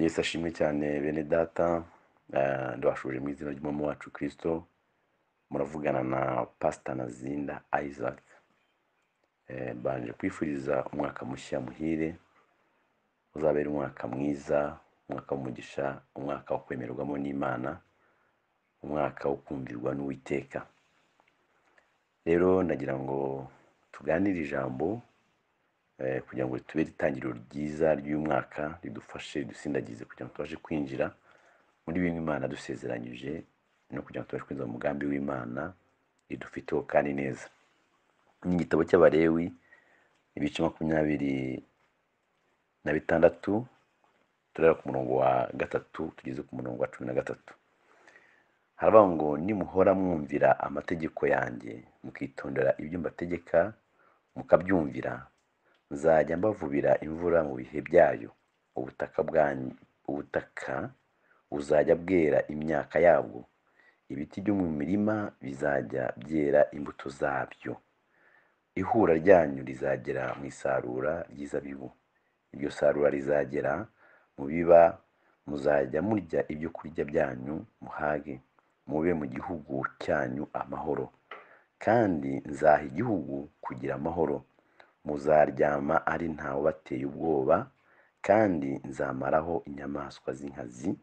Yesu ashimwe cyane bene data. Ndabashuje mu izina ry'umwami wacu Kristo. Muravugana na Pastor Nazinda Isaac. Mbanje kwifuriza umwaka mushya muhire, uzabera umwaka mwiza, umwaka w'umugisha, umwaka wo kwemerwamo n'Imana, umwaka wo kumvirwa n'Uwiteka. Rero ndagira ngo tuganire ijambo kugira ngo tube itangiriro ryiza ry'umwaka, ridufashe dusindagize kugira ngo tubashe kwinjira muri bimwe Imana dusezeranyije, no kugira ngo tubashe kwinjira mu mugambi w'Imana idufiteho kandi neza. Ni igitabo cy'Abalewi, ibice 26, turera ku murongo wa 3 tugeze ku murongo wa 13. Haravuga ngo nimuhora mwumvira amategeko yanjye, mukitondera ibyo mbategeka, mukabyumvira, nzajya mbavubira imvura mu bihe byayo, ubutaka buzajya bwera imyaka yabwo, ibiti byo mu mirima bizajya byera imbuto zabyo, ihura ryanyu rizagera mu isarura ry'izabibu, iryo sarura rizagera mu biba, muzajya murya ibyo kurya byanyu muhage, mube mu gihugu cyanyu amahoro, kandi nzaha igihugu kugira amahoro, muzaryama ari ntawe bateye ubwoba, kandi nzamaraho inyamaswa z'inkazi,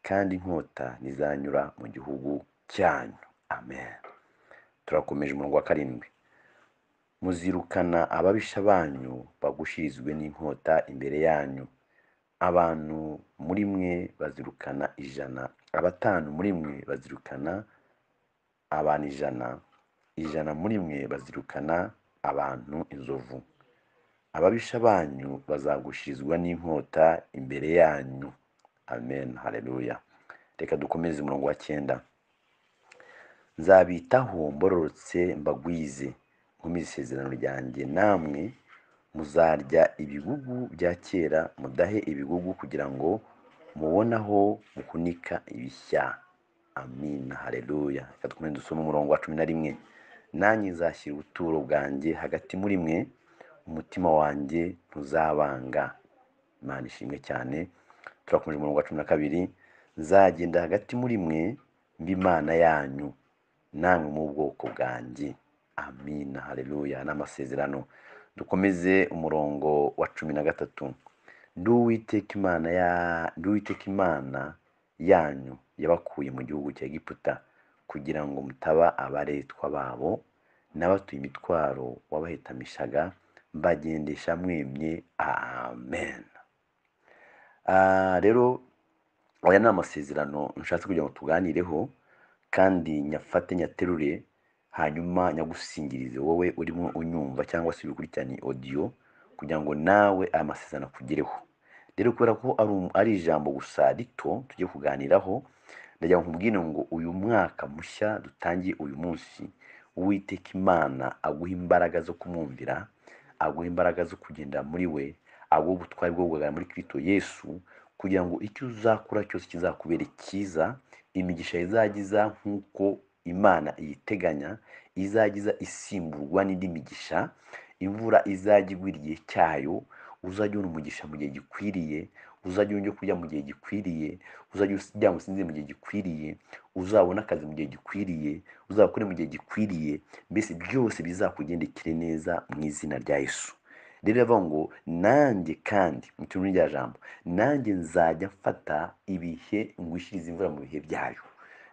kandi inkota ntizanyura mu gihugu cyanyu. Amen. Turakomeje umurongo wa 7. Muzirukana ababisha banyu bagushirizwe n'inkota imbere yanyu, abantu muri mwe bazirukana 100, 5 muri mwe bazirukana abantu 100, 100 muri mwe bazirukana abantu inzovu. Ababisha banyu bazagushirizwa n'inkota imbere yanyu. Amen. Haleluya. Reka dukomeze umurongo wa 9. Nzabitaho mbororotse mbagwize, nkomeze isezerano ryanjye namwe, muzarya ibigugu bya kera, mudahe ibigugu, kugira ngo mubonaho muhunika ibishya. Amin. Haleluya. Reka dukomeze dusome umurongo wa 11. Nanjye nzashyira ubuturo bwanjye hagati muri mwe, umutima wanjye ntuzabanga. Imana ishimwe cyane. Turakomeje umurongo wa 12. Nzagenda hagati muri mwe, mba Imana yanyu, namwe mu bwoko bwanjye. Amin. Haleluya. N'amasezerano. Dukomeze umurongo wa 13. Ndi Uwiteka Imana yanyu yabakuye mu gihugu cya Egiputa, kugira ngo mutaba abaretwa babo, n'abatuye imitwaro wabahetamishaga, mbagendesha mwemye. Amen. Rero aya ni amasezerano nshatse kugira ngo tuganireho, kandi nyafate nyaterure, hanyuma nyagusingirize wowe urimo unyumva cyangwa se ubikurikiranye audio, kugira ngo nawe aya masezerano akugereho. Rero kubera ko ari ijambo gusa rito tugiye kuganiraho, ndagira ngo nkubwire ngo uyu mwaka mushya dutangiye uyu munsi, Uwiteka Imana aguha imbaraga zo kumwumvira, aguha imbaraga zo kugenda muri we, aguha ubutwari bwo guhagarara muri Kristo Yesu, kugira ngo icyo uzakora cyose kizakubere cyiza, imigisha izagiza nk'uko Imana iyiteganya, izagiza isimburwa n'indi migisha, imvura izajya igwa igihe cyayo, uzajya ubona umugisha mu gihe gikwiriye, uzajya ubona kurya mu gihe gikwiriye, uzajya uryama usinzire mu gihe gikwiriye, uzabona akazi mu gihe gikwiriye, uzakore mu gihe gikwiriye, mbese byose bizakugendekere neza mu izina rya Yesu. Rero bavuga ngo nanjye kandi mu kirimi rya jambo, nanjye nzajya mfata ibihe ngwishiriza imvura mu bihe byayo.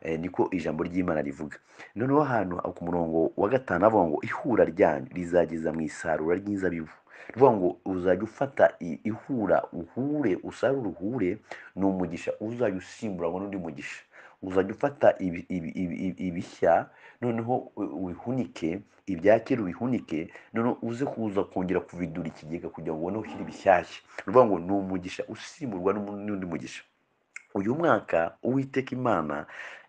Niko ijambo ry'Imana rivuga. Noneho ahantu ku murongo wa 5 avuga ngo ihura ryanyu rizageza mu isarura ry'inzabibu. Rivuga ngo uzajya ufata ihura uhure, usarura uhure, ni umugisha uzajya usimburwa n'undi mugisha. Uzajya ufata ibishya, noneho wihunike, ibyakera ubihunike, noneho uze kuza kongera kuvidura ikigega kugira ngo ubone ushyira ibishyashya. Rivuga ngo ni umugisha usimburwa n'undi mugisha. Uyu mwaka Uwiteka Imana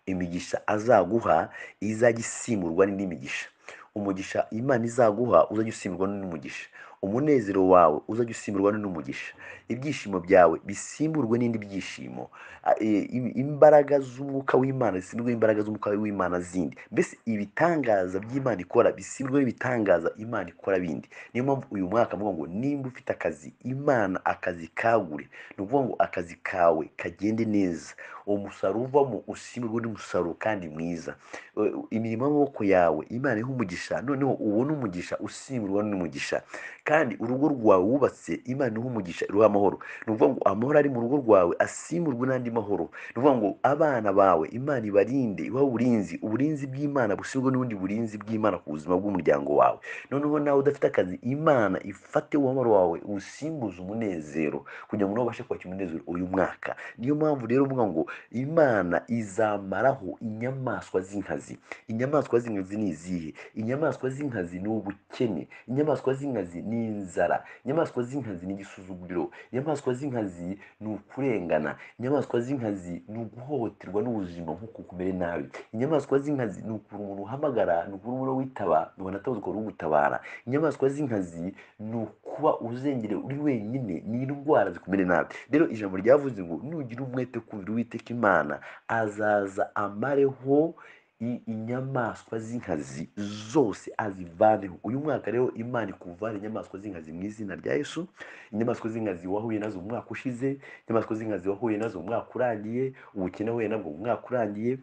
imigisha azaguha izajya isimburwa n'indi migisha. Umugisha Imana izaguha uzajya usimburwa n'undi mugisha. umunezero wawe uzajya usimburwa n'umugisha, ibyishimo byawe bisimburwe n'indi byishimo, imbaraga z'umwuka w'Imana zisimburwe n'imbaraga z'umwuka w'Imana zindi, mbese ibitangaza by'Imana ikora bisimburwe n'ibitangaza Imana ikora bindi. Niyo mpamvu uyu mwaka mvuga ngo nimba ufite akazi, Imana akazi kagure, ni ukuvuga ngo akazi kawe kagende neza, uwo musaruro uvamo usimburwe n'umusaruro kandi mwiza. Imirimo y'amaboko yawe Imana iha umugisha, noneho ubone umugisha usimburwa n'umugisha, kandi urugo rwawe wubatse Imana iha umugisha iruha amahoro. Ni ukuvuga ngo amahoro ari mu rugo rwawe asimburwe n'andi mahoro. Ni ukuvuga ngo abana bawe Imana ibarinde, ibahe uburinzi, uburinzi bw'Imana busimburwe n'ubundi burinzi bw'Imana ku buzima bw'umuryango wawe. Noneho nawe udafite akazi, Imana ifate uwamahoro wawe usimbuze umunezero, kugira ngo nawe ubashe kwakira umunezero uyu mwaka. Niyo mpamvu rero uvuga ngo Imana izamaraho inyamaswa z'inkazi. Inyamaswa z'inkazi ni izihe? Inyamaswa z'inkazi ni ubukene, inyamaswa z'inkazi ni inzara, inyamaswa z'inkazi ni igisuzuguriro, inyamaswa z'inkazi ni ukurengana, inyamaswa z'inkazi ni uguhohoterwa n'ubuzima nk'uko kumere nabi, inyamaswa z'inkazi ni ukuntu umuntu uhamagara, ni ukuntu umuntu witaba ubona atazi ukuntu ugutabara, inyamaswa z'inkazi ni ukuba uzengerewe uri wenyine, ni indwara zikumere nabi. Rero ijambo ryavuze ngo nugira umwete kumvira Uwiteka Imana, azaza amareho inyamaswa z'inkazi zose azivaneho. Uyu mwaka rero Imana ikuvana inyamaswa z'inkazi mu izina rya Yesu. Inyamaswa z'inkazi wahuye nazo mu mwaka ushize, inyamaswa z'inkazi wahuye nazo mu mwaka urangiye, ubukene wahuye nabwo mu mwaka urangiye,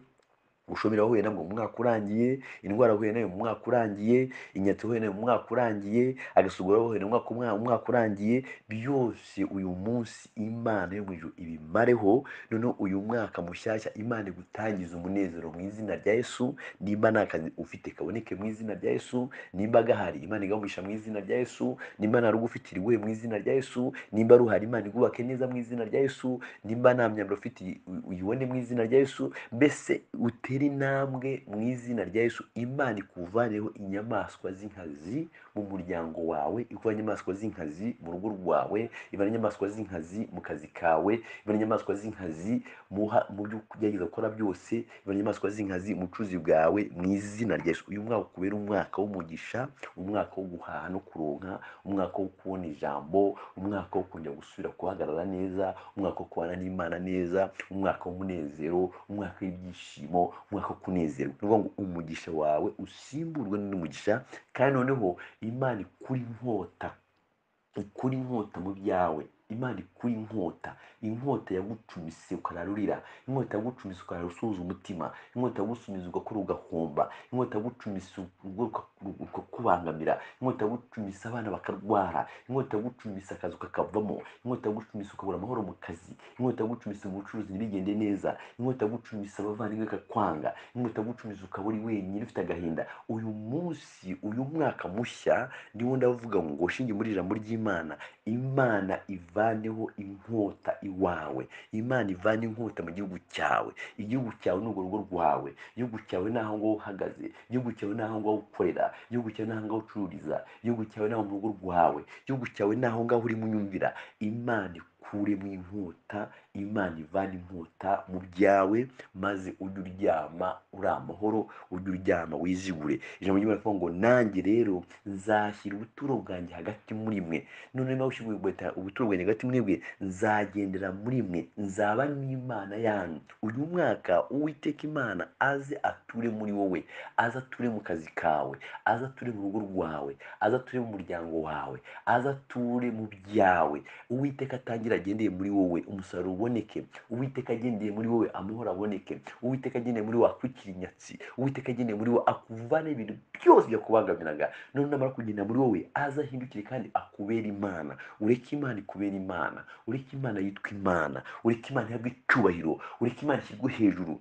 ubushomeri wahuye nabwo mu mwaka urangiye, indwara wahuye nayo mu mwaka urangiye, inyatsi wahuye nayo mu mwaka urangiye, agasuzuguro wahuye nayo mu mwaka urangiye, byose uyu munsi Imana yo mu ijuru ibimareho. Noneho uyu mwaka mushyashya Imana igutangiza umunezero mu izina rya Yesu. Nimba nta kazi ufite kaboneke mu izina rya Yesu, nimba gahari Imana igahumisha mu izina rya Yesu, nimba nta rugo ufite iriguhe mu izina rya Yesu, nimba ruhari Imana igubake neza mu izina rya Yesu, nimba nta myambaro ufite uyibone mu izina rya Yesu. Mbese utere intambwe mu izina rya Yesu, Imana ikuvaneho inyamaswa z'inkazi mu muryango wawe, ikuvane inyamaswa z'inkazi mu rugo rwawe, ivane inyamaswa z'inkazi mu kazi kawe, ivane inyamaswa z'inkazi mu byo ugerageza gukora byose, ivane inyamaswa z'inkazi mu bucuruzi bwawe mu izina rya Yesu. Uyu mwaka ukubera umwaka w'umugisha, umwaka wo guhaha no kuronka, umwaka wo kubona ijambo, umwaka wo kongera gusubira guhagarara neza, umwaka wo kubana n'Imana neza, umwaka w'umunezero, umwaka w'ibyishimo, umwaka wo kunezerwa. Ni ukuvuga ngo umugisha wawe usimburwe n'umugisha, kandi noneho Imana ikuri inkota, ikuri inkota mu byawe. Imana ikuri inkota yagucumise ukararurira, inkota yagucumise ukarara usuhuza umutima, inkota yagucumise ugakora ugahomba, inkota yagucumise ukakubangamira, inkota yagucumise abana bakarwara, inkota yagucumise akazi kakavamo, inkota yagucumise ukabura amahoro mu kazi, inkota yagucumise mu bucuruzi ntibigende neza, inkota yagucumise abavandimwe bakakwanga, inkota yagucumise ukaba uri wenyine ufite agahinda. Uyu munsi, uyu mwaka mushya niwo ndavuga ngo shinge muri ijambo ry'Imana, Imana ivaneho inkota iwawe, Imana ivane inkota mu gihugu cyawe. Igihugu cyawe ni urwo rugo rwawe, igihugu cyawe ni aho ngaho uhagaze, igihugu cyawe ni aho ngaho ukorera, igihugu cyawe ni aho ngaho ucururiza, igihugu cyawe ni aho mu rugo rwawe, igihugu cyawe ni aho ngaho urimo unyumvira. Imana ikuremo inkota, Imana ivana inkota mu byawe, maze ujye uryama uri amahoro, ujye uryama wizigure. Ijambo ry'Imana rivuga ngo nanjye rero nzashyira ubuturo bwanjye hagati muri mwe. None niba ushyira ubuturo bwanjye hagati muri mwe, nzagendera muri mwe, nzaba n'Imana yanyu. Uyu mwaka Uwiteka Imana aze ature muri wowe, aze ature mu kazi kawe, aze ature mu rugo rwawe, aze ature mu muryango wawe, aze ature mu byawe. Uwiteka atangira agendeye muri wowe, umusaruro uboneke. Uwiteka agendeye muri wowe, amahoro aboneke. Uwiteka agendeye muri wowe, akwikira inyatsi. Uwiteka agendeye muri wowe, akuvane ibintu byose byakubangamiraga. None namara kugenda muri wowe, aze ahindukire kandi akubera Imana. Ureke Imana ikubera Imana, ureke Imana yitwa Imana, ureke Imana ihabwe icyubahiro, ureke Imana ishyirwe hejuru,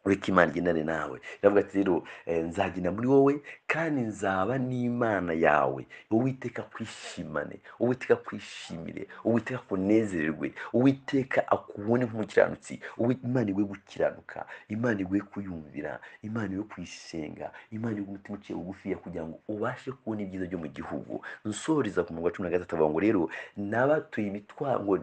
ureke Imana igendane nawe. Iravuga ati rero nzagenda muri wowe kandi nzaba n'Imana yawe. Uwiteka kwishimane, Uwiteka kwishimire, Uwiteka kunezererwe, Uwiteka akubone nk'umukiranutsi. Imana iguhe gukiranuka, Imana iguhe kuyumvira, Imana iguhe kuyisenga, Imana iguhe umutima uciye bugufiya kugira ngo ubashe kubona ibyiza byo mu gihugu. Nsoreza ku murongo wa 13 avuga ngo rero nabatuye imitwaro ngo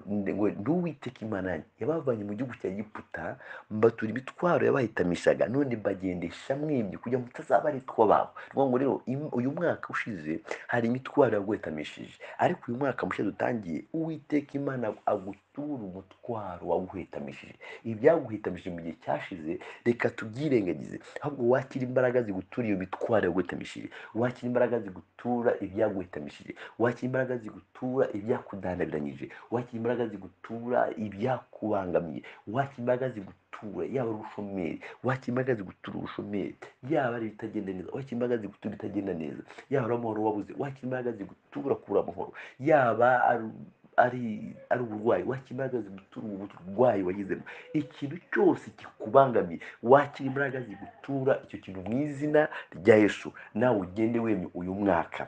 n'Uwiteka Imana yanjye yabavanye mu gihugu cya Egiputa, mbatura imitwaro yabaye yabahitamishaga none mbagendesha mwemye kugira ngo mutazaba ari tw'ababo. Ngo rero uyu mwaka ushize hari imitwaro yaguhitamishije, ariko uyu mwaka mushya dutangiye Uwiteka Imana agutura umutwaro waguhitamishije. Ibyaguhitamishije mu gihe cyashize reka tubyirengagize, ahubwo wakira imbaraga zigutura iyo mitwaro yaguhitamishije, wakira imbaraga zigutura ibyaguhitamishije, wakira imbaraga zigutura ibyakudandabiranyije, wakira imbaraga zigutura ibyakubangamiye, wakira imbaraga zigutura yaba ari ubushomeri, wakira imbaraga zigutura ubushomeri, yaba ari ibitagenda neza, wakira imbaraga zigutura ibitagenda neza, yaba ari amahoro wabuze, wakira imbaraga zigutura kubura amahoro, yaba ari uburwayi, wakira imbaraga zigutura uburwayi wagizemo, ikintu cyose kikubangamiye wakira imbaraga zigutura icyo kintu mu izina rya Yesu. Nawe ugende wemye uyu mwaka.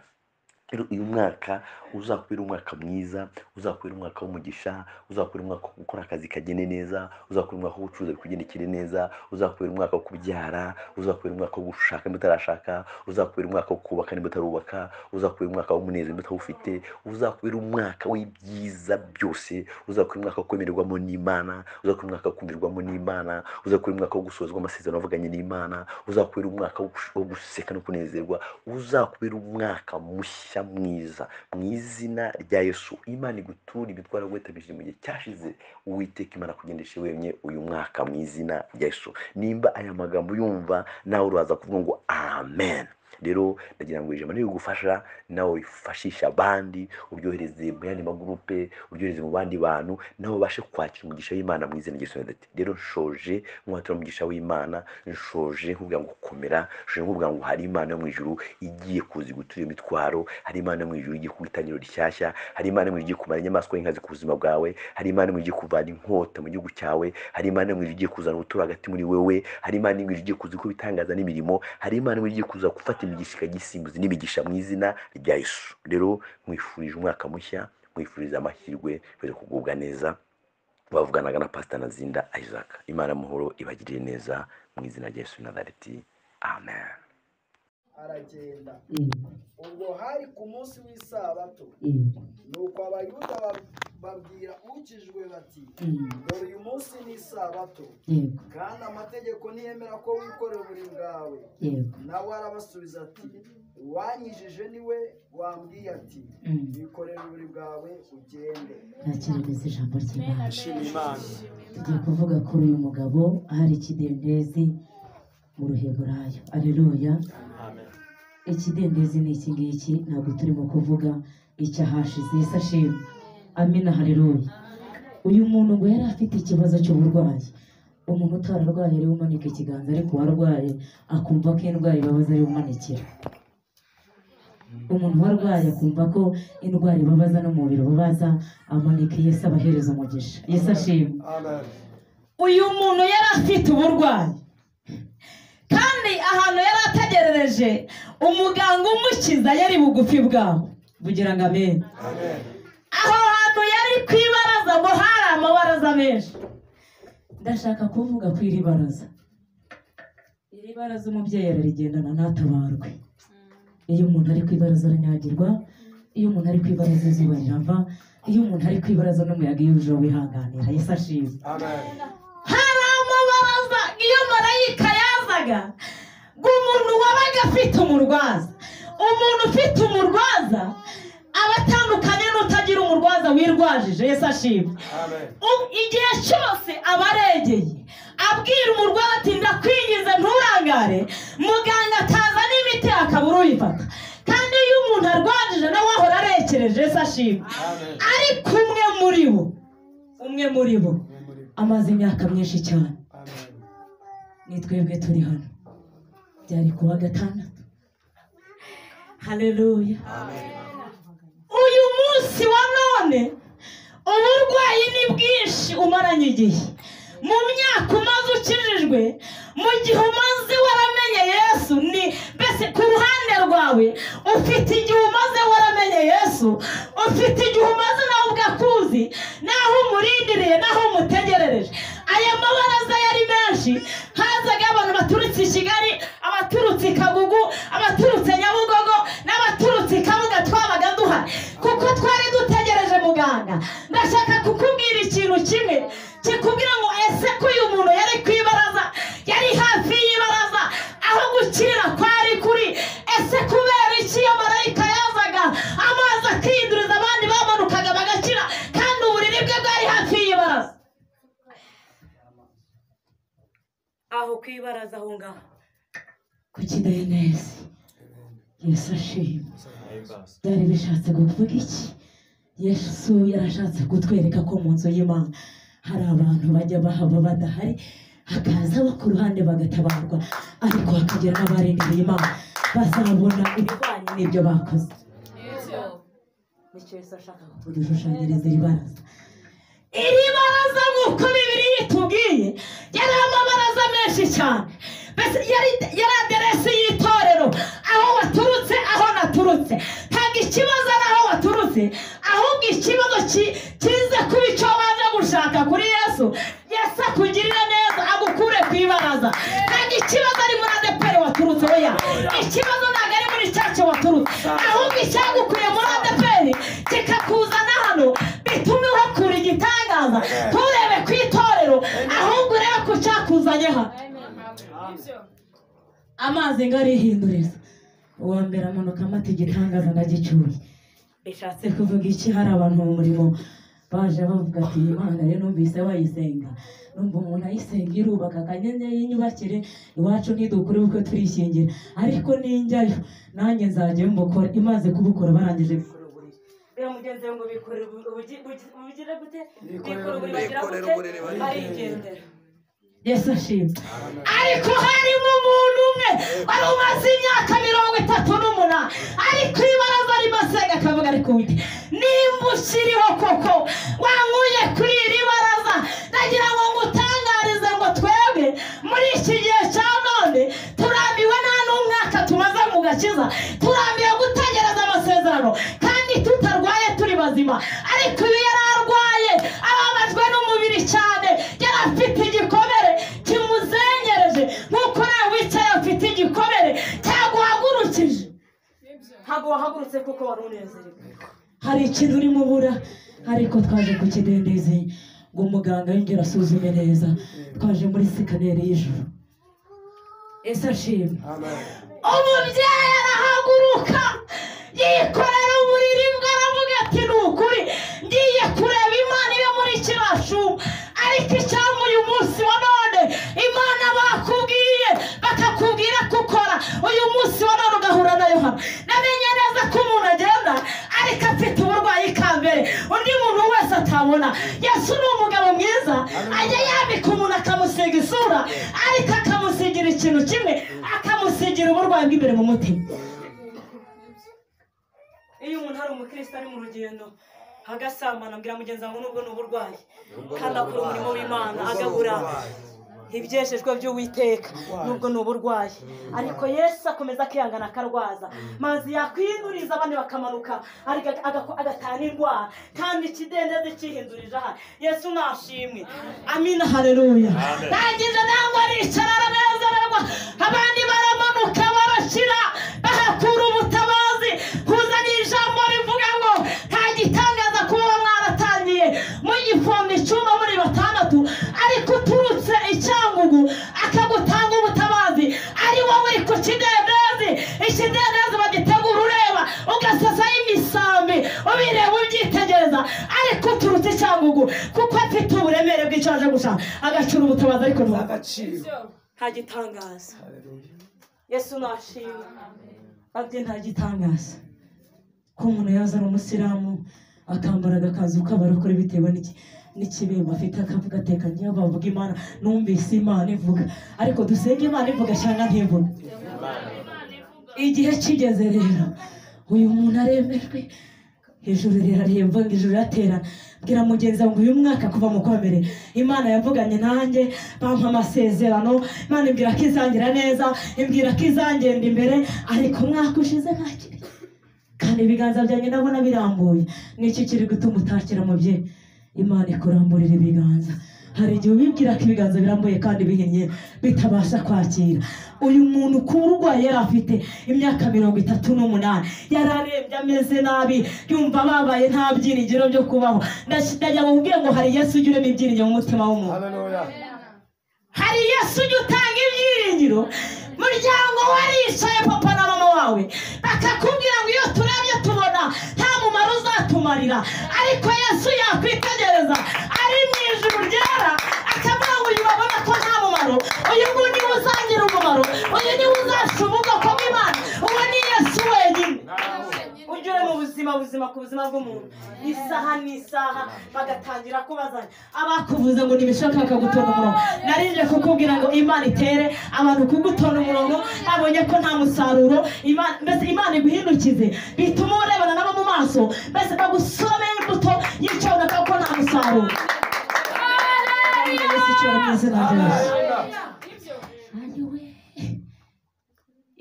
Uyu mwaka uzakubera umwaka mwiza, uzakubera umwaka w'umugisha, uzakubera umwaka wo gukora akazi kagende neza, uzakubera umwaka w'ubucuruzi kugendekere neza, uzakubera umwaka wo kubyara, uzakubera umwaka wo gushaka niba utarashaka, uzakubera umwaka wo kubaka niba utarubaka, uzakubera umwaka w'umunezero niba utawufite, uzakubera umwaka w'ibyiza byose, uzakubera umwaka wo kwemererwamo n'Imana, uzakubera umwaka wo kumvirwamo n'Imana, uzakubera umwaka wo gusozwa amasezerano avuganye n'Imana, uzakubera umwaka wo guseka no kunezerwa, uzakubera umwaka mushya mwiza mu izina rya Yesu. Imana igutura imitwaro yaguhitamishije mu gihe cyashize, Uwiteka Imana kugendeshe wemye uyu mwaka mu izina rya Yesu. Nimba aya magambo yumva nawe uraza kuvuga ngo amen. Rero ndagira ngo ijambo nigufasha nawe wifashisha abandi, uryohereze mu yandi magurupe, uryohereze mu bandi bantu, nawe bashe kwakira umugisha w'Imana mu izina rya Yesu. Rero nshoje nkwatura umugisha w'Imana, nshoje nkubwira ngo komera, nshoje nkubwira ngo hari Imana yo mu ijuru igiye kuza gutura iyo mitwaro, hari Imana yo mu ijuru igiye kugutangira rishyashya, hari Imana yo mu ijuru igiye kumara inyamaswa y'inkazi ku buzima bwawe, hari Imana yo mu ijuru igiye kuvana inkota mu gihugu cyawe, hari Imana yo mu ijuru igiye kuzana ubuturo hagati muri wewe, hari Imana yo mu ijuru igiye kuza gukora ibitangaza n'imirimo, hari Imana yo mu ijuru igiye kuza gufata imigisha ikagisimbuza n'imigisha mu izina rya Yesu. Rero mwifurije umwaka mushya, mwifuriza amahirwe yo kugubwa neza. Bavuganaga na Pastor Nazinda Isaac. Imana y'amahoro ibagirire neza mu izina rya Yesu Nazareti. Amen. Aragenda ubwo hari ku munsi w'isabato, nuko abayuda babwira ukijwe bati dore uyu munsi ni isabato, kandi amategeko ntiyemera ko wikorera uburiri bwawe. Nawe arabasubiza ati uwanyijije niwe wambwiye ati wikorera uburiri bwawe ugende. Nakirageze ijambo ry'Imana. Tugiye kuvuga kuri uyu mugabo ahari ikidendezi mu Ruheburayo. Aleluya. Ikidendezi ni iki ngiki, ntabwo turimo kuvuga icyahashize. Yesu ashimwe. Amina. Haleluya. Uyu muntu ngo yari afite ikibazo cy'uburwayi. Umuntu utararwaye ari umanika ikiganza, ariko warwaye akumva ko indwara ibabaza ari umanikira. Umuntu warwaye akumva ko indwara ibabaza no mu mubiri ubabaza, amanika Yesu abahereza umugisha. Yesu ashimwe. Uyu muntu yari afite uburwayi, kandi ahantu yari ategerereje umuganga umukiza yari bugufi bwaho. Bugira ngo amen. Aho hantu yari kwibaraza ngo hari amabaraza menshi. Ndashaka kuvuga ku iri baraza. Iri baraza umubyeyi ararigendana ntatabarwe. Iyo umuntu ari kwibaraza aranyagirwa, iyo umuntu ari kwibaraza izuba rirava, iyo umuntu ari kwibaraza n'umuyaga yuje wihanganira. Yesu ashimwe. Hari amabaraza iyo marayika yazaga umuntu wabaga afite umurwaza. Umuntu ufite umurwaza abatandukanye n'utagira umurwaza wirwajije. Yesu ashimwe. Igihe cyose abaregeye abwira umurwaza ati ndakwingize nturangare, muganga ataza n'imiti akabura uyifata. Kandi iyo umuntu arwajije nawe ahora arekereje. Yesu ashimwe. Ariko umwe muri bo amaze imyaka myinshi cyane. Ni twebwe turi hano. Byari kuwa gatandatu. Haleluya. Uyu munsi wa none uburwayi ni bwinshi umaranye igihe. Mu myaka umaze ukijijwe, mu gihe umaze waramenye Yesu, ni mbese ku ruhande rwawe ufite igihe umaze waramenye Yesu, ufite igihe umaze nawe ubwakuzi, naho umurindiriye, naho umutegerereje. Aya mabaraza yari menshi, hazaga abantu baturutse i Kigali, abaturutse i Kagugu, abaturutse Nyabugogo, n'abaturutse i Kabuga twabaga duhari, kuko twari dutegereje muganga. Ndashaka kukubwira ikintu kimwe kikubwira ngo ese ko uyu muntu yari kwibaraza, yari aho kwibaraza aho ngaho ku kidendezi. Yesu ashimwe. Byari bishatse kuvuga iki? Yesu yarashatse kutwereka ko mu nzu y'Imana hari abantu bajya bahaba badahari, hakaza abo ku ruhande bagatabarwa, ariko hakagira n'abarindiriye Imana bazabona ibihwanye n'ibyo bakoze. Nicyo Yesu ashaka kudushushanyiriza iri baraza. Iri baraza nk'uko Bibiliya itubwiye yari amabaraza menshi cyane, mbese yari aderesi y'itorero, aho waturutse aho naturutse. Ntabwo ikibazo ari aho waturutse, ahubwo ikibazo kiza kuba icyo waje gushaka kuri Yesu. Yesu akugirire neza agukure ku ibaraza. Ntabwo ikibazo ari muri ADEPR waturutse, oya, ikibazo ntabwo ari muri cyacu waturutse, ahubwo icyagukuye muri ADEPR kikakuzana hano bitume uhakura igitangaza. Turebe ku itorero, ahubwo urebe ko cyakuzanye hano. Amazi ngo arihinduriza, uwa mbere amanuka amata igitangaza ndagicyuye. Bishatse kuvuga iki? Hari abantu mu murimo baje bavuga ati Imana rero numvise wayisenga, numva umuntu ayisenga irubaka akanyenyeri y'inyubakire iwacu ntidukure ubukwe turishingira, ariko ninjyayo nanjye nzajya mbukora. Imaze kubukora barangije bikora uburiri. Rero mugenzi ngo bikorera ubugire gute? Bikora uburiri bagira gute? Barigendera. Yesu ashimwe. Ariko harimo umuntu umwe wari umaze imyaka 38, ariko ibaraza rimasenga akavuga ariko wite nimba ukiriho koko wankuye kuri iri baraza, nagira ngo ngutangarize ngo twebwe muri iki gihe cya none turambiwe nta n'umwaka tumaze mu gakiza, turambiwe gutegereza amasezerano kandi tutarwaye turi bazima. Ariko iyo yari arwaye ababajwe n'umubiri cyane, yari afite igikomere kimuzengereje, nk'uko nawe wicaye afite igikomere cyaguhagurukije. Ntabwo wahagurutse kuko wari unezerewe, hari ikintu urimo ubura. Ariko twaje ku kidendezi ngo umuganga yongere asuzume neza, twaje muri sikaneri y'ijuru. Yesu ashimwe. Umubyeyi arahaguruka yikorera uburiri bwe, aravuga ati ni ukuri ngiye kureba Imana ibe muri kirashu. Ariko icyampa uyu munsi wa none Imana bakubwiye bakakubwira gukora uyu munsi wa none ugahura nayo hano. Namenye neza ko umuntu agenda ariko afite uburwayi kambere undi muntu wese atabona. Yesu ni umugabo mwiza, ajya yambika umuntu akamusiga isura, ariko akamusigira ikintu kimwe, akamusigira uburwayi bw'imbere mu mutima. Iyo umuntu ari umukristo ari mu rugendo agasambana, mbwira mugenzi wawe nubwo ni uburwayi kandi akora umurimo w'Imana, agabura ibyeshejwe by'Uwiteka, nubwo ni uburwayi, ariko Yesu akomeza akihangana akarwaza, maze yakwihinduriza abandi bakamanuka agatana indwara, kandi ikidendezi cyihindurije aha. Yesu nashimwe. Amina, haleluya. Nangije nangwa aricara aranezererwa, abandi baramanuka barashira bahakura ubutabazi. Kuzana ijambo rivuga ngo nta gitangaza kuba mwaratangiye mugifonda icyuma muri 6, ariko uturutse Icyangugu akagutanga ubutabazi, ari wowe uri ku kidendezi. Ikidendezi bagitegura ureba, ugasasaho imisambi ubireba ubyitegereza, ariko uturutse Icyangugu kuko afite uburemere bw'icyaje gusa agacura ubutabazi, ariko nta gitangaza. Yesu nashimwe. Abye nta gitangaza ko umuntu yazana umusilamu akambara agakanzu k'abarokore bitewe n'ikibembe afite, akavuga ateka ngiye bavuga Imana, numvise Imana ivuga, ariko dusenge Imana ivuga cyangwa ntivuga. Igihe kigeze rero uyu muntu aremejwe, ijuru riraremba ngo ijuru raterana. Bwira mugenzi wangu uyu mwaka kuva mu kwa mbere Imana yavuganye nanjye, bampa amasezerano. Imana imbwira ko izangira neza, imbwira ko izangenda imbere, ariko umwaka ushize ntakiri, kandi ibiganza byanjye ndabona birambuye. N'iki kiri gutuma utakira mubyeyi? Imana ikuramburira ibiganza. Hari igihe ubibwira ko ibiganza birambuye kandi bihinnye bitabasha kwakira. Uyu muntu kurwaye yari afite imyaka 38, yararembye ameze nabi, yumva babaye nta byiringiro byo kubaho. Ndajya mubwira ngo hari Yesu ujya urema ibyiringiro mu mutima w'umuntu. Hari Yesu ujya utanga ibyiringiro. Muryango waricaye papa na mama wawe bakakubwira ngo iyo turebye tubona nta mumaro uzatumarira, ariko Yesu yakwitegereza ari mu ijuru ryera akavuga ngo uyu babona ko nta mumaro, uyu ubuzima ku buzima bw'umuntu isaha n'isaha bagatangira kubazanya abakuvuze ngo ntibishaka gutonda umurongo narinje kukubwira ngo Imana itere abantu kugutonda umurongo babonye ko nta musaruro mbese Imana iguhindukize bituma urebana nabo mu maso mbese bagusome imbuto y'icyoboka ko nta musaruro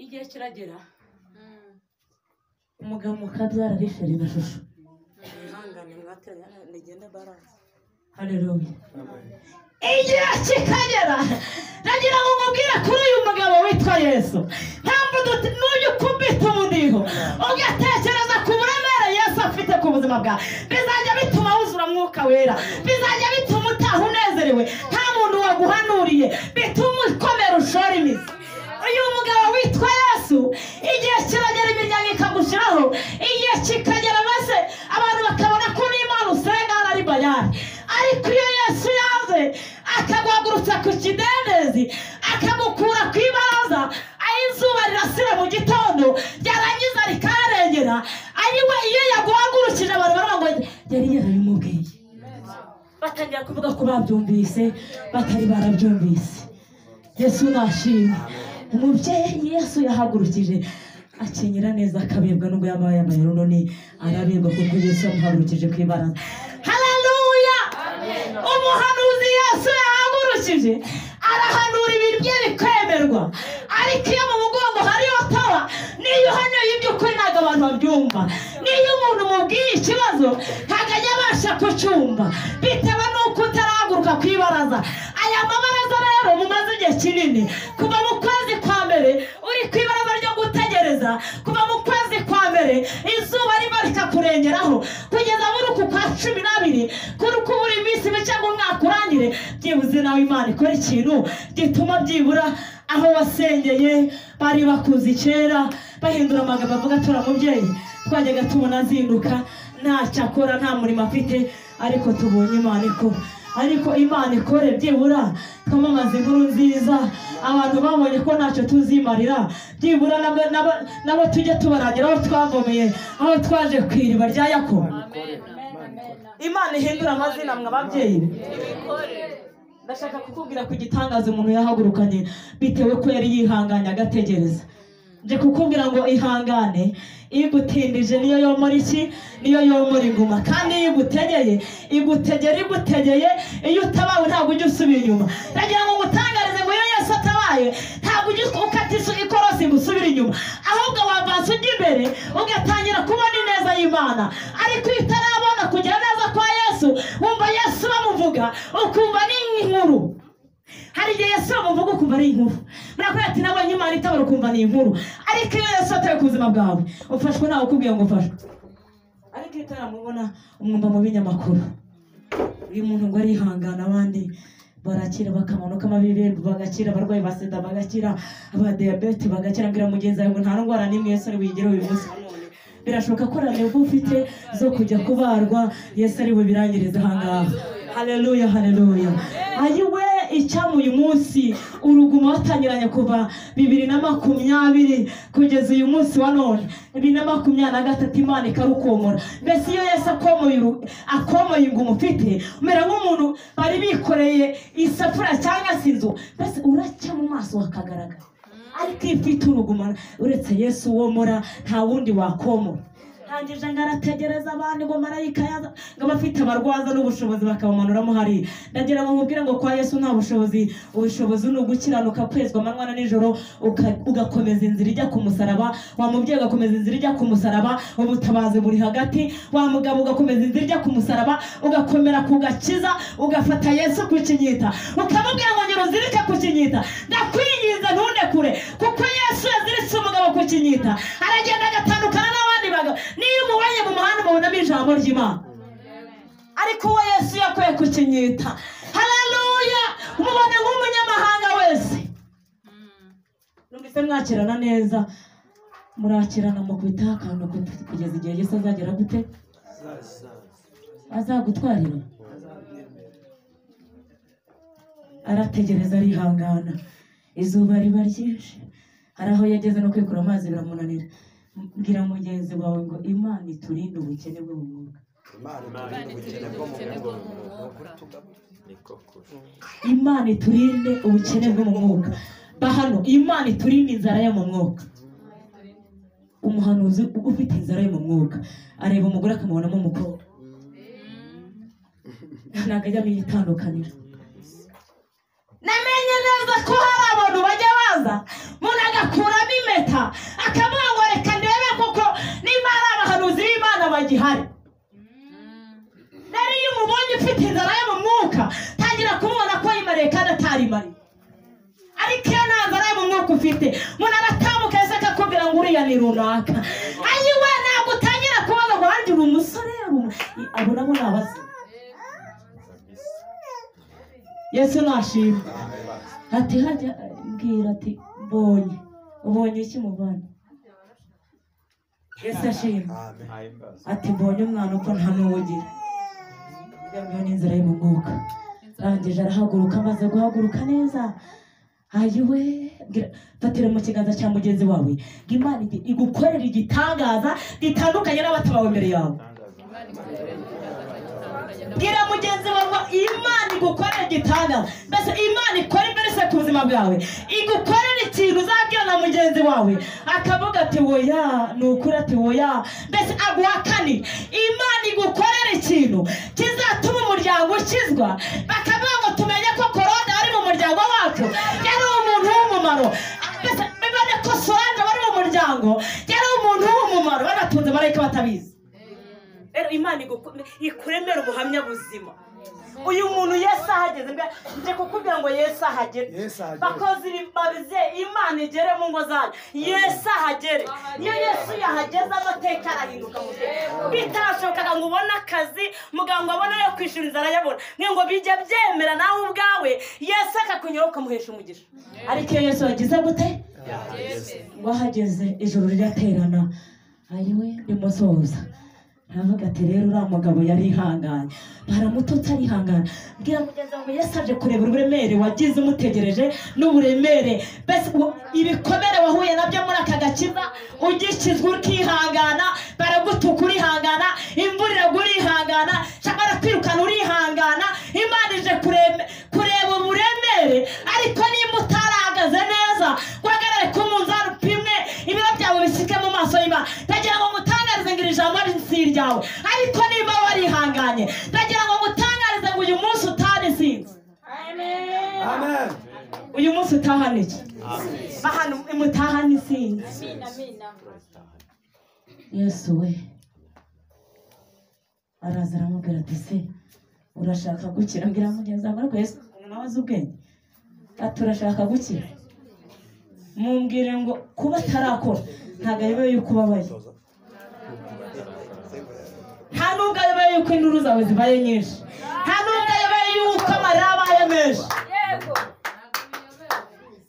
igihe kiragera umugabo mukabyara riferi na shusho ihangane mwatera nigenda balance haleluya igihe kikagera nagira ngo mubwire kuri uyu mugabo witwa Yesu ntabwo n'uyu kubita umudiho ugatekereza ku buremere Yesu afite ku buzima bwawe bizajya bituma wuzura mwuka wera bizajya bituma utaha unezerewe nta muntu waguhanuriye bituma ukomera ushora imizi uyu mugabo witwa Yesu igihe kiragera imiryango ikagushiraho igihe kikagera maze abantu bakabona ko n'Imana usenga ari bayani ariko iyo Yesu yaje akaguhagurutsa ku kidendezi akagukura ku ibaraza izuba rirasira mu gitondo ryarangiza rikarengera ayiwe iyo yaguhagurukije abantu baravuga ngo yari yarabimubwiye batangira kuvuga ko babyumvise batari barabyumvise Yesu nashimwe umubyeyi Yesu yahagurukije akenyera neza akabebwa nubwo yabaye amayero none arabebwa kuko Yesu yamuhagurukije ku ibaraza haleluya umuhanuzi Yesu yahagurukije arahanura ibintu bye bikwemerwa ariko iyo mu mugongo hariyo tawa niyo hano iby'ukuri ntabwo abantu babyumva niyo umuntu mubwiye ikibazo ntabwo ajya abasha kucyumva bitewe n'uko utarahaguruka ku ibaraza aya mabaraza rero mumaze igihe kinini kuva mu kwezi kwa mbere uri ku ibaraza ryo gutegereza kuva mu kwezi kwa mbere izuba riba rikakurengeraho kugeza muri uku kwa 12 kuri uko buri minsi mike ngo umwaka urangire byibuze nawe Imana ikora ikintu gituma byibura aho wasengeye bari bakuze kera bahindura amagambo avuga tura mubyeyi twajyaga tubona azinduka ntacyo akora nta murimo afite ariko tubonye Imana ikora ariko Imana ikore byibura twamamaza inkuru nziza abantu babonye ko ntacyo tuzimarira byibura nabo tujye tubarangira aho twavomeye aho twaje ku iriba rya Yakobo Imana ihindura amazina mwe ababyeyi ndashaka kukubwira ku gitangaza umuntu yahagurukanye bitewe ko yari yihanganye agategereza nje kukubwira ngo ihangane igutindije niyo yomora iki niyo yomora inguma kandi igutegeye iyo utabawe ntabwo ujya usubira inyuma ndagira ngo ngutangarize ngo iyo Yesu atabaye ntabwo ujya ukata ikorosi ngo usubire inyuma ahubwo wavanse ujya imbere ugatangira kubona ineza y'Imana ariko iyo utarabona kugira neza kwa Yesu wumva Yesu bamuvuga ukumva ni inkuru hari igihe Yesu bamuvuga ukumva ari inkuru murakoze ati nabonye Imana itabara ukumva ni inkuru ariko iyo Yesu atari ku buzima bwawe ufashwe nawe ukubwiye ngo ufashwe ariko iyo utaramubona umwumva mu binyamakuru uyu muntu ngo arihangana abandi barakira bakamanuka amabibe bagakira abarwayi ba sida bagakira aba diabete bagakira ngira mugenzi wawe ngo nta ndwara n'imwe Yesu ari buyigire uyu munsi birashoboka ko rero ufite zo kujya kubarwa Yesu ari bubirangiriza ahangaha haleluya haleluya ayiwe icyamu uyu munsi uruguma watangiranye kuva 2020 kugeza uyu munsi wa none 2023 Imana ikarukomora mbese iyo Yesu akomoye inguma ufite umera nk'umuntu bari bikoreye isafuriya cyangwa se inzu mbese uracya mu maso hakagaragara ariko ifite uruguma uretse Yesu womora nta wundi wakomora hangije ngarategereza abandi ngo marayika yaza ngo bafite abarwaza n'ubushobozi bakabamanuramo hari ndagira ngo nkubwire ngo kwa Yesu nta ubushobozi ni ugukiranuka kwezwa amanywa na nijoro ugakomeza inzira ijya ku musaraba wa mubyeyi ugakomeza inzira ijya ku musaraba ubutabazi buri hagati wa mugabo ugakomeza inzira ijya ku musaraba ugakomera ku gakiza ugafata Yesu ku kinyita ukamubwira ngo nyiruzirike ku kinyita ndakwinginze ntundekure kuko Yesu yaziritse umugabo ku kinyita aragenda agatandukana n'abandi bagabo niyo umubonye mu muhanda mubonamo ijambo ry'Imana ariko we Yesu yakoye ku kinyita haleluya umubone nk'umunyamahanga wese numvise mwakirana neza murakirana mu kwita akantu kugeza igihe Yesu azagera gute azagutwarira arategereza arihangana izuba riba ryinshi hari aho yageze no kwikura amazi biramunanira mbwira mugenzi wawe ngo Imana iturinde ubukene bwo mu mwuka. Imana iturinde ubukene bwo mu mwuka. Bahano Imana iturinde inzara yo mu mwuka. Umuhanuzi ufite inzara yo mu mwuka areba umugore akamubonamo umukobwa, ntabwo ajya yitandukanira. Namenye neza ko hari abantu bajya baza umuntu agakuramo impeta akavuga ngo reka ndebe kuko niba ari abahanuzi b'Imana bagihari. Nari iyo umubonye ufite inzara yo mu mwuka tangira kumubona ko yimariye kandi atarimariye. Ariko iyo nta nzara yo mu mwuka ufite umuntu aratambuka yese akakubwira ngo uriya ni runaka. Ayiwe ntabwo utangira kubaza ngo harya uri umusore abo nabo ni abazima. Yesu nashimwe. Ati hajya mbwira ati ubonye iki muvana? Yesu ashimwe. Ati mbonye umwana uko nta n'uwugira. Yambaye n'inzara yo mu mwuka. Arangije arahaguruka, amaze guhaguruka neza. Ayiwe fatira mu kiganza cya mugenzi wawe ngo Imana igukorera igitangaza gitandukanye n'abatabawe imbere yawe. Bwira mugenzi wawe Imana igukorera igitangaza. Mbese Imana ikora imbere se ku buzima bwawe, igukorera ikintu uzabwira na mugenzi wawe akavuga ati woya ni ukuri, ati woya, mbese aguhakane. Imana igukorera ikintu kizatuma umuryango ukizwa, bakavuga ngo tumenye ko korona ari mu muryango wacu yari umuntu w'umumaro. Mbese bibone ko Solange wari mu muryango yari umuntu w'umumaro, banatunze marayika batabizi. Rero Imana ikuremera ubuhamya buzima. Uyu muntu Yesu ahageze, nje kukubwira ngo Yesu ahagere. Bakoze babize Imana igere mu ngo zanyu. Yesu ahagere. Iyo Yesu yahageze amateka arahinduka mu gihe. Bitashobokaga ngo ubone akazi, muganga abona yo kwishura inzara yabona. Ngo bijya byemera nawe ubwawe Yesu akakunyura ukamuhesha umugisha. Ariko iyo Yesu yagize gute? Ngo ahageze ijuru riraterana. Ayiwe ndimusoza. Aravuga ati rero uriya mugabo yari ihanganye, baramututse arihangana. Bwira mugenzi wawe Yesu aje kureba uburemere wagize umutegereje n'uburemere, mbese ibikomere wahuye nabyo muri aka gakiza ugikizwa ukihangana, baragutuka urihangana, imvura iragwa urihangana, cyangwa kwirukana urihangana. Imana ije kureba uburemere, ariko nimba utarahagaze neza guhagarare ku munzani upimwe ibiro byawe bisike mu maso y'Imana. Ndagira ngo mutangarize ngo iri jambo ari ryawe, ariko niba warihanganye ndagira ngo mutangarize ngo uyu munsi utanisinze. Amen. Uyu munsi utahana iki? Bahano imutahana isinze. Yesu we araza aramubwira ati se urashaka gukira? Mbwira mugenzi wawe ariko Yesu nawe azi ubwenge. Ati urashaka gukira? Mumbwire ngo kuba atarakora ntabwo ayobewe yuko ubabaye, nta nubwo ayobewe yuko induru zawe zibaye nyinshi, nta nubwo ayobewe yuko amarira abaye menshi.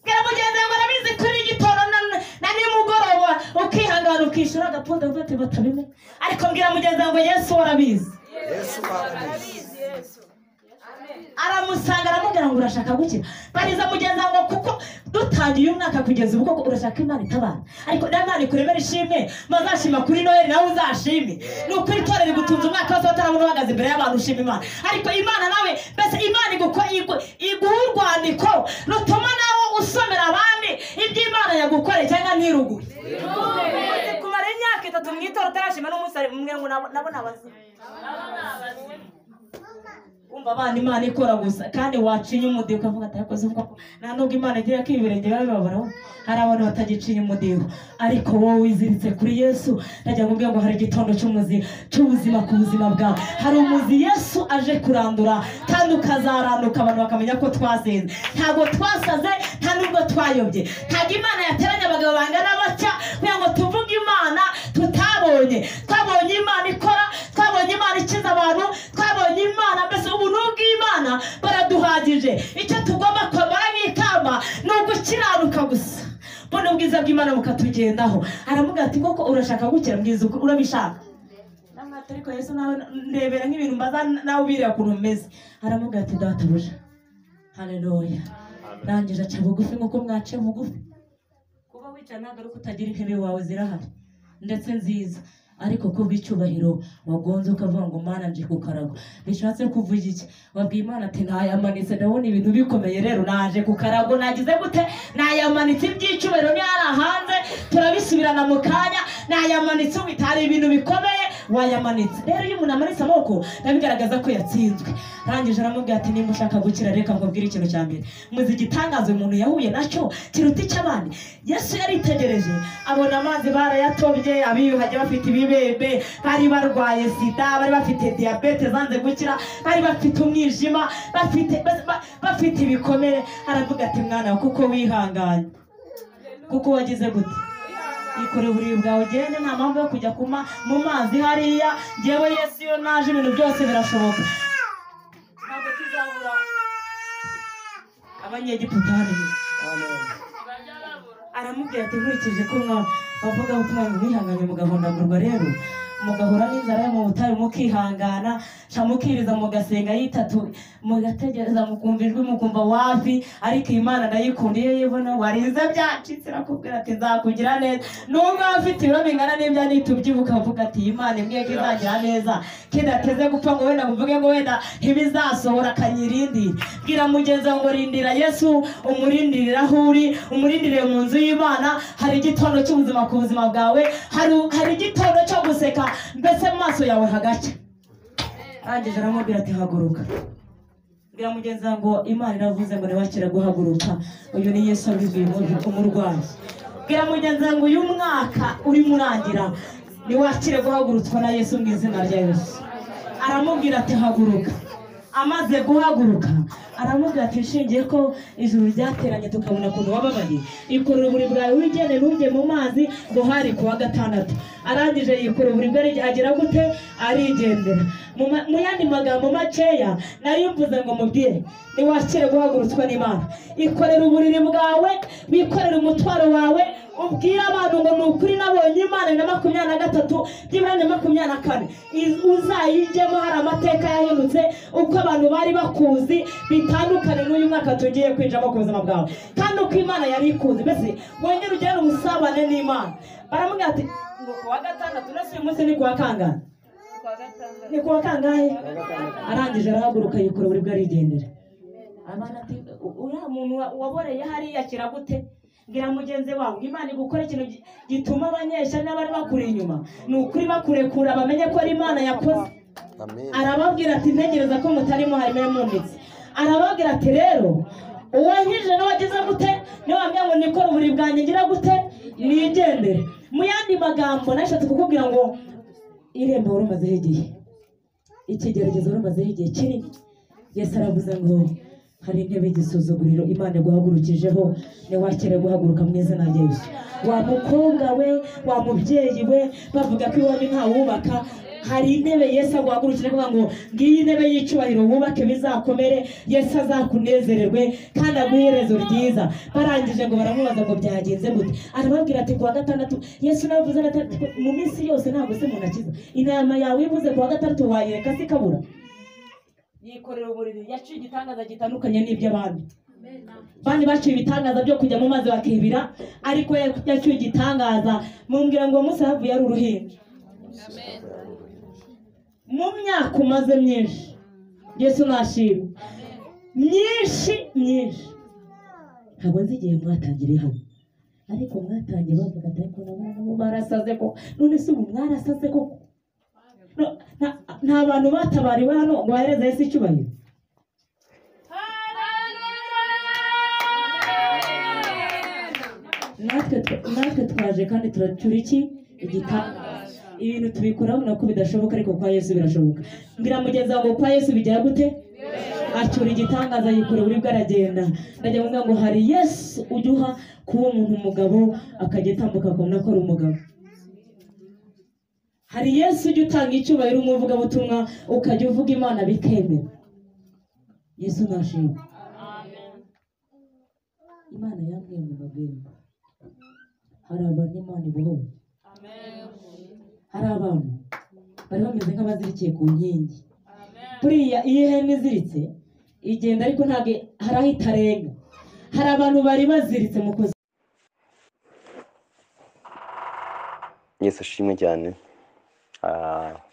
Bwira mugenzi wawe arabizi kuri igitondo na nimugoroba ukihangana ukishyura agapunda ufite batabime. Ariko mbwira mugenzi wawe Yesu warabizi. Aramusanga aramubwira ngo urashaka gukira? Bariza mugenzi wawe kuko dutangiye umwaka kugeza ubu koko urashaka Imana itabara. Ariko Imana ikuremera ishimwe, mazashima kuri Noheli nawe uzashime. Ni ukuri itorero rigutunze umwaka wose batarabona uhagaze imbere y'abantu ushima Imana. Ariko Imana nawe mbese Imana iguha urwandiko rutuma nawe usomera abandi ibyo Imana yagukoreye cyangwa ntirugure. Kumara imyaka 3 mw'itora utarashima n'umusare mwe ngo nabo nabazima. Umva abana Imana ikora gusa kandi wacinye umudiho ukavuga ati yakoze uko nta nubwo Imana igira ko ibirenge bababaraho. Hari abantu batagiciye umudiho, ariko wowe wiziritse kuri Yesu. Najya nkubwira ngo hari igitondo cy'ubuzima ku buzima bwawe. Hari umuzi Yesu aje kurandura kandi ukazaranduka abantu bakamenya ko twasenze. Ntabwo twasaze, nta nubwo twayobye. Ntabwo Imana yateranye abagabo bangana batya kugira ngo tuvuge Imana tutabonye. Twabonye Imana ikora, twabonye Imana ikiza abantu, twabonye Imana mbese ubuntu bw'Imana baraduhagije. Icyo tugomba kwambara nk'ikamba ni ugukiranuka gusa, mbona ubwiza bw'Imana bukatugendaho. Aravuga ati koko urashaka gukira? Mbwiza urabishaka? Namwata ariko Yesu nawe ndebera nk'ibintu mbaza nawe ubireba ukuntu umeze. Aravuga ati databuja. Haleluya. Rangije aca bugufi nk'uko mwaciye bugufi. Kuba wicaye ntabwo ari uko utagira intebe wawe zirahari. ndetse nziza, ariko ko bw'icyubahiro wagonze ukavuga ngo Mana nje kukaragwa, bishatse kuvuga iki? Wabwiye Imana ati nayamanitse, ndabona ibintu bikomeye, rero naje kukaragwa, nagize gute? Nayamanitse. Iby'icyubahiro ni hari hanze, turabisubirana mu kanya. Nayamanitse, bitari ibintu bikomeye, wayamanitse. Rero iyo umuntu amanitse amaboko bigaragaza ko yatsinzwe. Arangije aramubwira ati nimba ushaka gukira reka nkubwire ikintu cya mbere. Muzi igitangazo umuntu yahuye nacyo kiruta icy'abandi. Yesu yaritegereje abona amazi barayatobye, abiyuhagiye bafite ibibembe, bari barwaye sida, bari bafite diyabete zanze gukira, bari bafite umwijima, bafite ibikomere. Aravuga ati mwana kuko wihanganye, kuko wagize gute? Ikore uburiri bwawe ugende, nta mpamvu yo kujya mu mazi hariya. Njyewe Yesu iyo naje ibintu byose birashoboka. Ntabwo tuzabura abanyegiputa hariya. Aramubwira ati nkurikije ko bavuga ubutumwa ngo mwihanganye mugahondagurwa, rero mugahura n'inzara yo mu butayu mukihangana, mukiriza mugasenga yitatu, mugategereza mukumva ijwi mukumva wapi. Ariko Imana ndayikunda, iyo yibona warize byacitse irakubwira ati nzakugira neza. Nubwo afite ibiro bingana n'ibya nitubyibuka uvuga ati Imana imwe izagira neza, kidateze gupfa ngo wenda muvuge ngo wenda ntibizasohora akanyirindi. Bwira mugenzi ngo rindira Yesu, umurindirira aho uri, umurindire mu nzu y'Imana. Hari igitondo cy'ubuzima ku buzima bwawe, hari igitondo cyo guseka, mbese mu maso yawe hagacya. Arangije aramubwira ati haguruka. Bwira mugenzi ngo Imana iravuze ngo niwakira guhaguruka. Uyu ni Yesu abibwiye umurwayi. Bwira mugenzi ngo uyu mwaka uri murangira niwakire guhagurutswa na Yesu mu izina rya Yesu. Aramubwira ati haguruka. Amaze guhaguruka aramubwira ati nshingiye ko ijuru ryateranye tukabona ukuntu wababaye, ikorera uburiri bwawe wigende ntumbye mu mazi ngo hari kuwa gatandatu. Arangije yikorera uburiri bwe agira gute? Arigendera. Mu yandi magambo makeya nari mvuze ngo mubwire niwakire guhagurutswa n'Imana. Ikorera uburiri bwawe, wikorera umutwaro wawe, ubwire abantu ngo ni ukuri nabonye Imana na 23 byibura na 24 uzayijyemo. Hari amateka yahindutse uko abantu bari bakuzi bitandukanye n'uyu mwaka tugiye kwinjamo ku buzima bwawe, kandi uko Imana yari ikuzi. Mbese wongere ugirane ubusabane n'Imana. Baramubwira ati ngo kuwa gatandatu, nese uyu munsi ni kuwa kangahe? Ni kuwa kangahe? Arangije arahaguruka yikora buri bwo arigendera. Abana ati uriya muntu waboreye hariya kira gute? Ngira mugenzi wawe Imana igukora ikintu gituma abanyesha n'abari bakuri inyuma, ni ukuri bakurekura bamenye ko ari Imana yakoze. Arababwira ati ntegereza ko mutarimo harimo munditse. Arababwira ati rero uwankije n'abagize gute? Niwe wambwiye ngo nikora uburiri bwanjye ngira gute? Nigendere. Mu yandi magambo nashatse kukubwira ngo irembo rumazeho igihe, ikigeragezo rumazeho igihe kinini. Yesu aravuze ngo hari intebe y'isuzuguriro Imana guhagurukijeho, niwakire guhaguruka mu izina rya Yesu. Wa mukobwa we, wa mubyeyi we, bavuga ko iwanyu nta wubaka, hari intebe Yesu aguhagurukije kuvuga ngo ngiyi intebe y'icyubahiro wubake bizakomere, Yesu azakunezererwe kandi aguherezo ryiza. Barangije ngo baramubaza ngo byagenze gute? Arababwira ati kuwa gatandatu. Yesu navuze mu minsi yose ntabwo se umuntu akiza. Inama yawe ivuze kuwa gatandatu wayereka se kabura. Yikorera uburiri, yaciye igitangaza gitandukanye n'iby'abandi. Bandi baciye ibitangaza byo kujya mu mazi bakibira, ariko yaciye igitangaza mumbwira ngo Musa havuye ari uruhinja. Mu myaka umaze myinshi, Yesu nashimwe, myinshi ntabwo nzi igihe mwatangiriye hano, ariko mwatangiye bavuga ati ariko nabo barasaze ko. None se ubu mwarasaze koko? Nta bantu batabariwe hano ngo bahereze Yesu icyubahiro. Natwe twaje kandi turacura iki? Igitangaza. Ibintu tubikora ubona ko bidashoboka, ariko kwa Yesu birashoboka. Ngira mugenzi wawe kwa Yesu bijya gute? Acyura igitangaza, yikora buri bwo aragenda. Ndajya kuvuga ngo hari Yesu ujya kuba umuntu umugabo akajya atambuka akabona ko ari umugabo. Hari Yesu ujya utanga icyubahiro umuvuga butumwa ukajya uvuga Imana bikemera. Yesu nashimwe. Imana yambwiye mu magambo, hari abantu Imana ibohora. Hari abantu bari bameze nk'abazirikiye ku nkingi. Buriya iyo ihene iziritse igenda, ariko ntabwo hari aho itarenga. Hari abantu bari baziritse mu Yesu ashimwe cyane.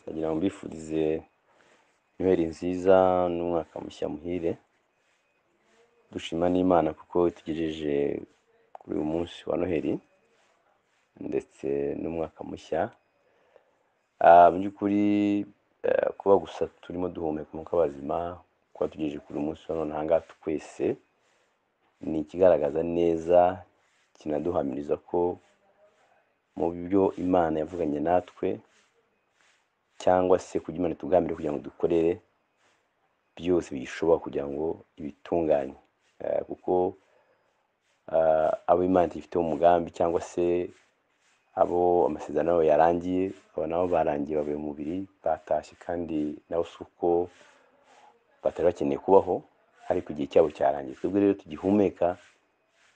Ndagira ngo mbifurize Noheli nziza n'umwaka mushya muhire. Dushima n'Imana kuko itugejeje kuri uyu munsi wa Noheli ndetse n'umwaka mushya. Mu by'ukuri kuba gusa turimo duhumeka umwuka w'abazima, kuba tugejeje kuri uyu munsi wa none aha ngaha twese, ni ikigaragaza neza, kinaduhamiriza ko mu byo Imana yavuganye natwe cyangwa se kugira Imana itugambire kugira ngo dukorere, byose bishoboka kugira ngo ibitunganye, kuko abo Imana ifiteho umugambi cyangwa se abo amasezerano yabo yarangiye, abo nabo barangiye bavuye mu mubiri batashye, kandi nabo si uko batari bakeneye kubaho, ariko igihe cyabo cyarangiye. Twebwe rero tugihumeka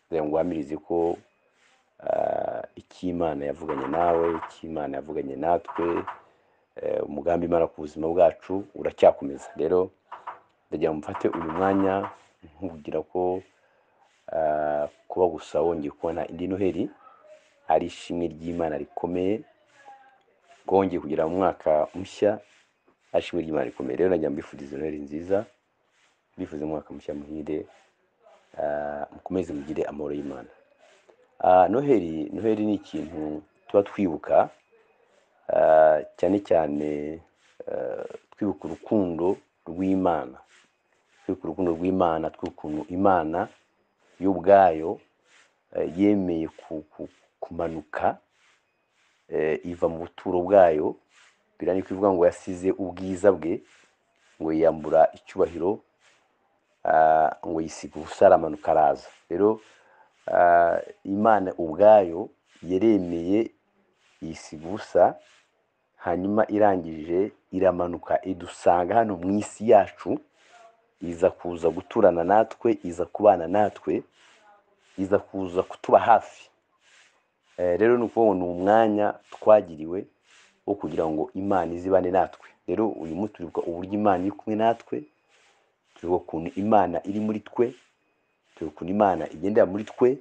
kugira ngo uhamirize ko icyo Imana yavuganye nawe, icyo Imana yavuganye natwe, umugambi Imana ku buzima bwacu uracyakomeza. Rero ndagira ngo mfate uyu mwanya nkugira ko kuba gusa wongeye kubona indi Noheli ari ishimwe ry'Imana rikomeye, ko wongeye kugira umwaka mushya ari ishimwe ry'Imana rikomeye. Rero ndagira ngo mbifurize Noheli nziza, mbifuze umwaka mushya muhire, mukomeze mugire amahoro y'Imana. Noheli ni ikintu tuba twibuka, cyane cyane twibuka urukundo rw'Imana, twibuka urukundo rw'Imana, twibuka ukuntu Imana yo ubwayo yemeye kumanuka, iva mu buturo bwayo, birandika ivuga ngo yasize ubwiza bwe, ngo yiyambura icyubahiro, ngo yisiga ubusa aramanuka araza. Rero Imana ubwayo yaremeye yisiga ubusa, hanyuma irangije iramanuka idusanga hano mu isi yacu, iza kuza guturana natwe, iza kubana natwe, iza kuza kutuba hafi. Rero ni ukuvuga ngo ni umwanya twagiriwe wo kugira ngo Imana izibane natwe. Rero uyu munsi turibuka uburyo Imana iri kumwe natwe, turibuka ukuntu Imana iri muri twe, turibuka ukuntu Imana igendera muri twe,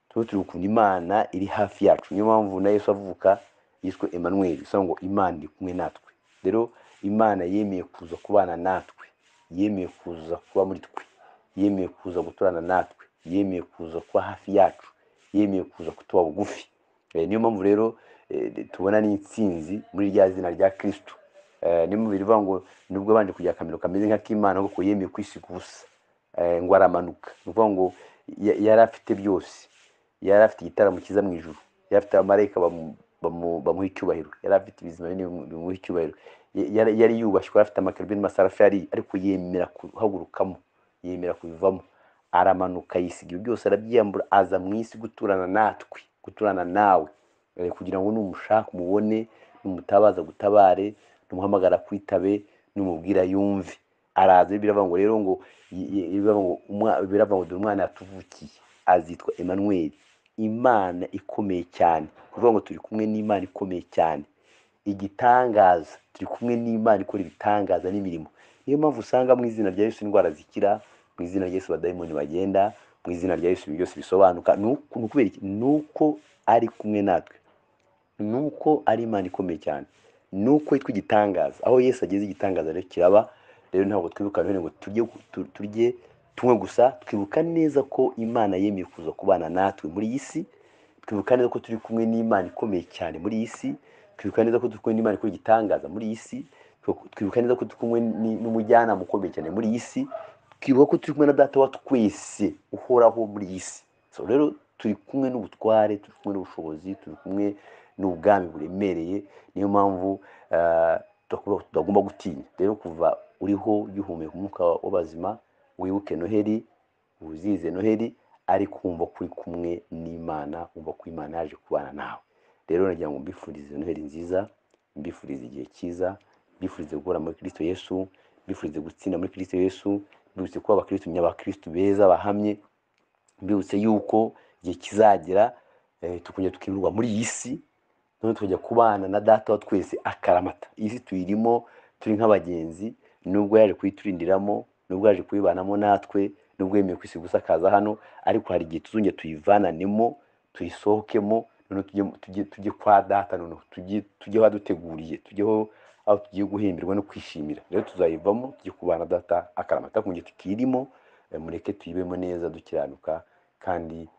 turibuka ukuntu Imana iri hafi yacu. Niyo mpamvu na Yesu avuka yiswe Emmanuel, bisobanura ngo Imana iri kumwe natwe. Rero Imana yemeye kuza kubana natwe, yemeye kuza kuba muri twe, yemeye kuza guturana natwe, yemeye kuza kuba hafi yacu, yemeye kuza kutuba bugufi. Niyo mpamvu rero tubona n'intsinzi muri rya zina rya Kristo. Niyo mpamvu bivuga ngo nubwo abanje kugira akamero kameze nk'ak'Imana, kuko yemeye kwisiga ubusa, ngo aramanuka. Ni ukuvuga ngo yari afite byose, yari afite igitaramo cyiza mu ijuru, yari afite abamarayika bamuha icyubahiro, yari afite ibizima bine bimuha icyubahiro, yari yubashywe, yari afite amakerubi n'amasarafi, ariko yemera kuhagurukamo, yemera kubivamo, aramanuka yisiga ibyo byose, arabyiyambura, aza mu isi guturana natwe, guturana nawe, kugira ngo numushaka umubone, numutabaza gutabare, numuhamagara kwitabe, numubwira yumve. Araza. Biravuga ngo rero ngo biravuga ngo dore umwana yatuvukiye, azitwa Emmanuel, Imana ikomeye cyane. Kuvuga ngo turi kumwe n'Imana ikomeye cyane, igitangaza, turi kumwe n'Imana ikora ibitangaza n'imirimo. Niyo mpamvu usanga mu izina rya Yesu indwara zikira, mu izina rya Yesu abadayimoni bagenda, mu izina rya Yesu byose bisobanuka. Kubera iki? Nuko ari kumwe natwe, nuko ari Imana ikomeye cyane, nuko yitwa igitangaza. Aho Yesu ageze igitangaza rero kiraba. Rero ntabwo twibuka ngo turye tumwe gusa, twibuka neza ko Imana yemeye kuza kubana natwe muri iyi si, twibuka neza ko turi kumwe n'Imana ikomeye cyane muri iyi si, twibuka neza ko turi kumwe n'Imana ikora igitangaza muri iyi si, twibuka neza ko turi kumwe n'umujyanama ukomeye cyane muri iyi si, twibuka ko turi kumwe na Data wa twese uhoraho muri iyi si. Rero turi kumwe n'ubutware, turi kumwe n'ubushobozi, turi kumwe n'ubwami buremereye. Niyo mpamvu tutagomba gutinya. Rero kuva uriho gihumeka umwuka w'abazima, wibuke Noheli, uzize Noheli, ariko wumva ko uri kumwe n'Imana, wumva ko Imana yaje kubana nawe. Rero nagira ngo mbifurize Noheli nziza, mbifurize igihe cyiza, mbifurize guhora muri Kristo Yesu, mbifurize gutsinda muri Kristo Yesu, mbibutse ko abakristo nyabakristo beza bahamye, mbibutse yuko igihe kizagera tukongera tukimurwa muri iyi si, none tukajya kubana na Data wa twese akaramata. Iyi si tuyirimo turi nk'abagenzi, nubwo yaje kuyiturindiramo, nubwo yaje kuyibanamo natwe, nubwo yemeye kwisiga ubusa akaza hano, ariko hari igihe tuzongera tuyivananemo, tuyisohokemo, noneho tujye kwa data, noneho tujye haduteguriye, tujyeho aho tugiye guhimbirwa no kwishimira. Rero tuzayivamo tujye kubana data akaramata ku gihe tukirimo, mureke tuyibemo neza dukiranuka kandi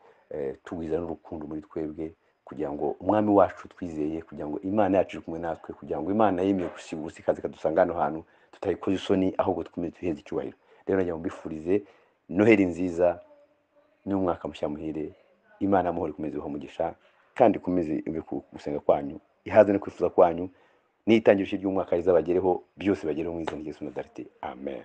tugwiza n'urukundo muri twebwe, kugira ngo umwami wacu twizeye, kugira ngo imana yacu iri kumwe natwe, kugira ngo imana yemeye gusiga ubusa ikaza ikadusanga hano hantu tutayikoze isoni, ahubwo twemeye tuheze icyubahiro. Rero nagira ngo mbifurize noheri nziza n'umwaka mushya muhire. Imana amahoro ikomeze ibahe umugisha kandi ikomeze gusenga kwanyu, ihaze no kwifuza kwanyu, n'itangiriro ry'umwaka rizabagereho, byose bagereho mu izina ry'Yesu Nazareti. Amen.